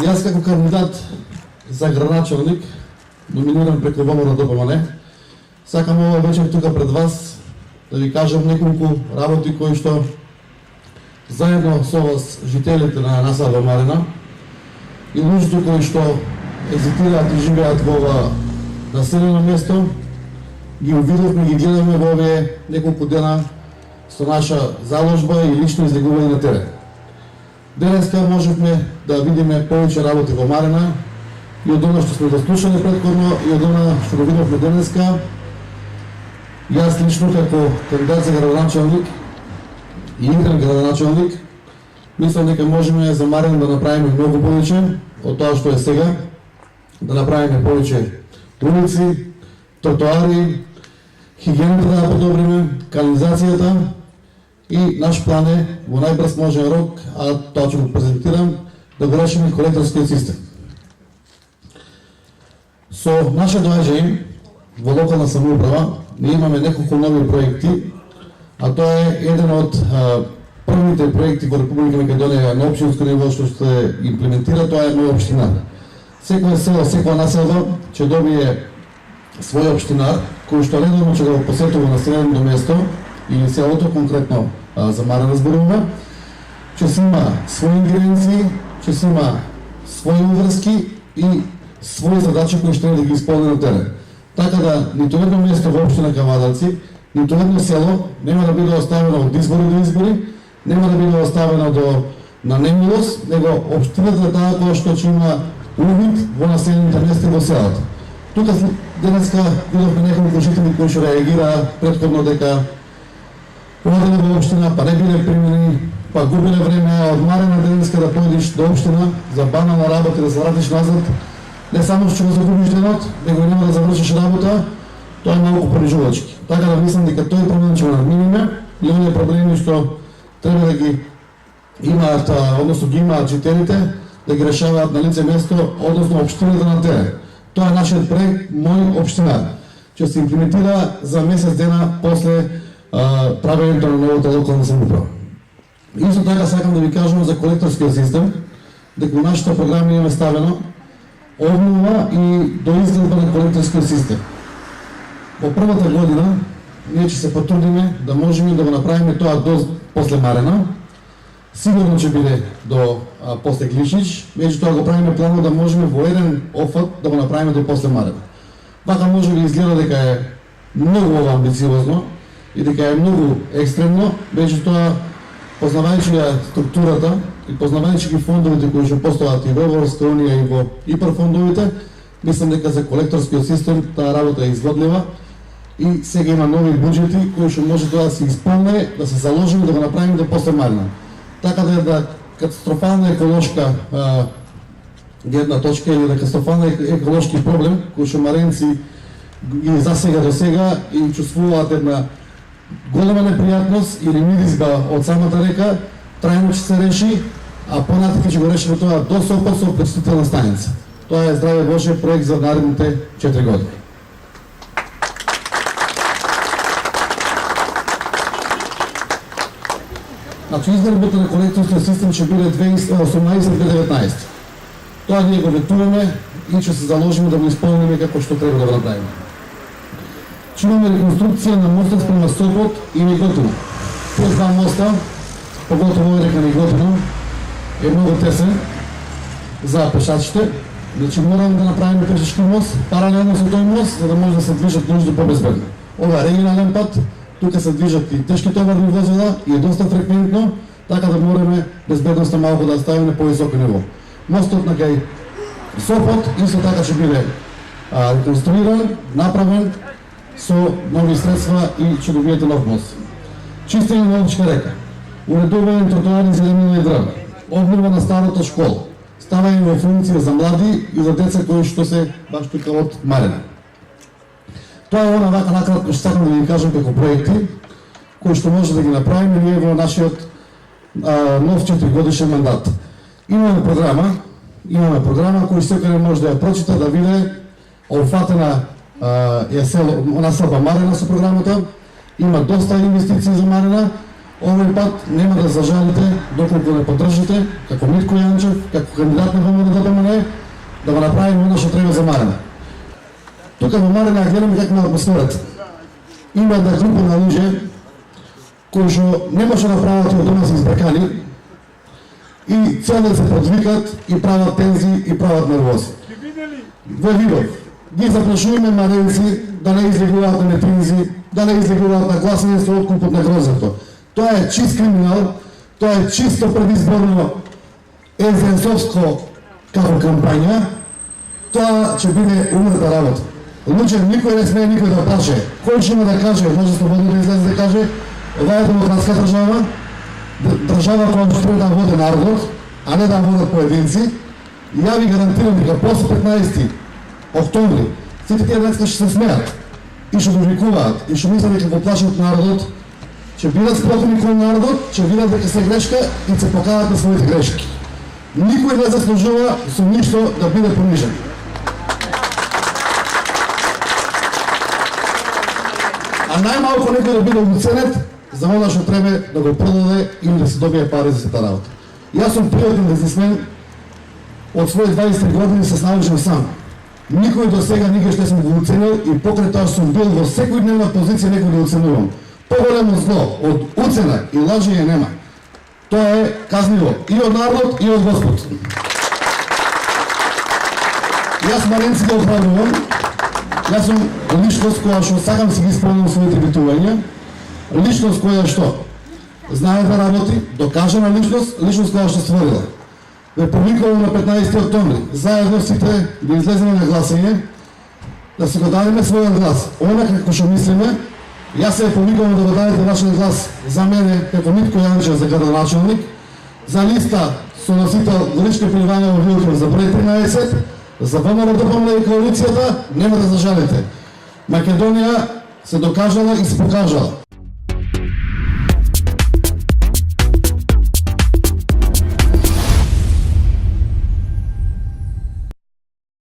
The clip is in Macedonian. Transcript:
Јас како кандидат за градоначалник, номиниран преку ВМРО на ДПМН, сакам ова вечер тука пред вас да ви кажам неколку работи кои што заедно со вас, жителите на населба Марина и луѓето кои што езитираат и живеат во ова населено место, ги увидовме, ги гледаме во овие неколку дена со наша заложба и лично излегување на терен. Денеска можевме да видиме повеќе работи во Марина и од она што сме заслушали претходно и од она што го видовме денеска. Јас лично како кандидат за градоначалник и интерн градоначалник мислам дека можеме за Марина да направиме многу повеќе од тоа што е сега, да направиме повеќе улици, тротоари, хигиената да подобриме, канализацијата и наш план е во најбрз можен рок, а тоа ќе го презентирам, да го решиме колекторскиот систем. Со наше доаѓање во локална самоуправа ние имаме неколку нови проекти, а тоа е еден од првите проекти во Република Македонија на општинско ниво што се имплементира, тоа е моја општина. Секоја село, секоја населба ќе добие свој општинар, кој што редовно ќе го посетува населеното место или селото, конкретно за Марина зборуваме, ќе си има своји ингреденции, ќе си има своји уврски и своји задачи кои што да ги исполни на терен. Така да ниту едно место во општина Кавадарци, ниту едно село нема да биде оставено од избори до избори, нема да биде оставено на немилост, него општината е таа која што ќе има увид во населените места и во селото. Тука денеска видовме неколку жители кои што реагираа претходно дека оделе во општина, па не биле примени, па губиле време, од Марина денеска да појдеш до општина за банална работа и да се вратиш назад, не само што го загубиш денот, него нема да завршиш работа, тоа е малку понижувачки. Така да мислам дека тој проблем ќе го надминиме и оние проблеми што треба да ги имаат, односно ги имаат жителите, да ги решаваат на лице место, односно општината на терен. Тоа е нашиот проект Мој општинар. Ќе се имплементира за месец дена после правењето на новата локална самоуправа. Исто така сакам да ви кажам за колекторскиот систем, дека во нашата програма имаме ставено обнова и доизградба на колекторскиот систем. Во првата година ние ќе се потрудиме да можеме да го направиме тоа до после Марина. Сигурно ќе биде до после Гличич, меѓутоа го правиме планот да можеме во еден офат да го направиме до после Марина. Вака може би изгледа дека е многу амбициозно и дека е многу екстремно, меѓутоа познавајќи ја структурата и познавајќи ги фондовите кои што постојат и во Европска унија и во ИПАР фондовите, мислам дека за колекторскиот систем таа работа е изводлива и сега има нови буџети кои што може тоа да се исполне, да се заложиме да го направиме до после Марина. Така да катастрофална еколошка гледна точка или катастрофална еколошки проблем кој што маренци ги засега до сега и чувствуваат една голема непријатност или миризга од самата река, трајно ќе се реши, а понатака ќе го решиме тоа до Сопот со пречистителна станица. Тоа е, здраве Боже, проект за наредните 4 години. Значи, изградбата на колекторскиот систем ќе биде 2018-2019. Тоа ние го ветуваме и ќе се заложиме да го исполниме како што треба да го направиме. Ќе имаме реконструкција на мостот спрема Сопот и Неготино. Тој два моста, поготово овој река Неготино, е многу тесен за пешачите. Значи, мораме да направиме пешачки мост, паралелно со тој мост, за да може да се движат луѓето побезбедно. Ова е регионален пат, тука се движат и тешки товарни возила и е доста фреквентно, така да мораме безбедноста малку да ставиме повисоко ниво. Мостот на кај Сопот исто така ќе биде реконструиран, направен со нови средства и ќе добиете нов мост. Чистење на Овчка река, уредување на тротоари, зеленина и дрва, обнова на старата школа, ставање во функција за млади и за деца кои што се баш тука од Марина. Тоа е она вака накратко што сакам да ви кажам како проекти кои што може да ги направиме ние во нашиот нов 4-годишен мандат. Имаме програма кој секој може да ја прочита, да види опфатена е село, населба Марина со програмата. Има доста инвестиции за Марина овој пат нема да зажалите доколку не поддржите како Митко Јанчев, како кандидат на ВМРО да го направиме оно што треба за Марина. Тука во Марина гледаме каква атмосферата. Има една група на луѓе кои што не може да прават од дома се избркани и цел да се подвикат и прават тензии и прават нервози. Во видов ги заплашуваме маренци да не излегуваат на митинзи, да не излегуваат на гласање со откупот на грозото. Тоа е чист криминал, тоа е чисто предизборно езенсовско како кампања, тоа ќе биде умрета работа. Луѓе, никој не смее никој да плаше. Кој ќе има да каже, може слободно да излезе да каже, ова е демократска држава, држава која што треба да води народот, а не да водат поединци. Ја ви гарантирам дека после 15 октомври сите тие деца ќе се смеат и ќе довикуваат и ќе мислат дека го плашат народот, ќе бидат спротивни кон народот, ќе видат дека се грешка и ќе покажат на своите грешки. Никој не заслужува со ништо да биде понижен. А најмалку некој да биде уценет за она што треба да го продаде или да се добие пари за сета работа. Јас сум пријатен бизнесмен, од своји 20 години се снаучам сам. Никој до сега никош не сум го уценил и покрај тоа сум бил во секојдневна позиција некој да уценувам. Поголемо зло од уцена и лажење нема. Тоа е казниво и од народ и од Господ. Јас маренци го оправдувам. Јас сум личност која што сакам си ги исполнувам своите битувања. Личност која што знае да работи, докажана личност, личност која што створила. Ве повикувам на 15 октомври, заедно сите да излеземе на гласање, да си го дадеме својот глас. Она како што мислиме, јас се повикувам да го дадете вашиот глас за мене како Митко Јанчев за градоначалник, за листа со носител Горичка Пеливанова Вилков за број 13, за ВМРО и коалицијата, нема да зажалите. Македонија се докажала и се покажала.